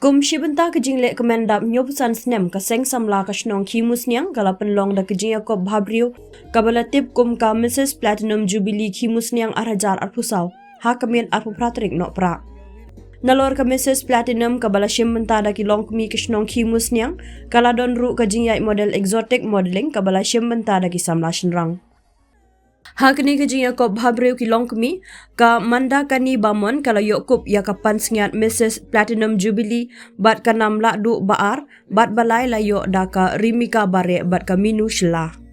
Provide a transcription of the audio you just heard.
Kum shibenta kejing lek kemendap nyobusan snem ka seng samla ka shnong Khimusniang kala penlong da kejing Yakob Habriu kabala tip kum ka Mrs Platinum Jubilee Khimusniang arajar arpusau ha kamien arpupratrik no pra. Nalor ka Mrs Platinum kabala shimbenta da kilong kumi ka shnong Khimusniang kala don ru kejing yai model exotic modeling kabala shimbenta da ki samla shinrang. Hakni kejing Yakob Habriu kilong kemi ka Mandakani Bamon kala Yakob ya kapan sengat Mrs Platinum Jubilee bat kanam la du baar bat balai layo da ka rimika bare bat ka minu Syllad.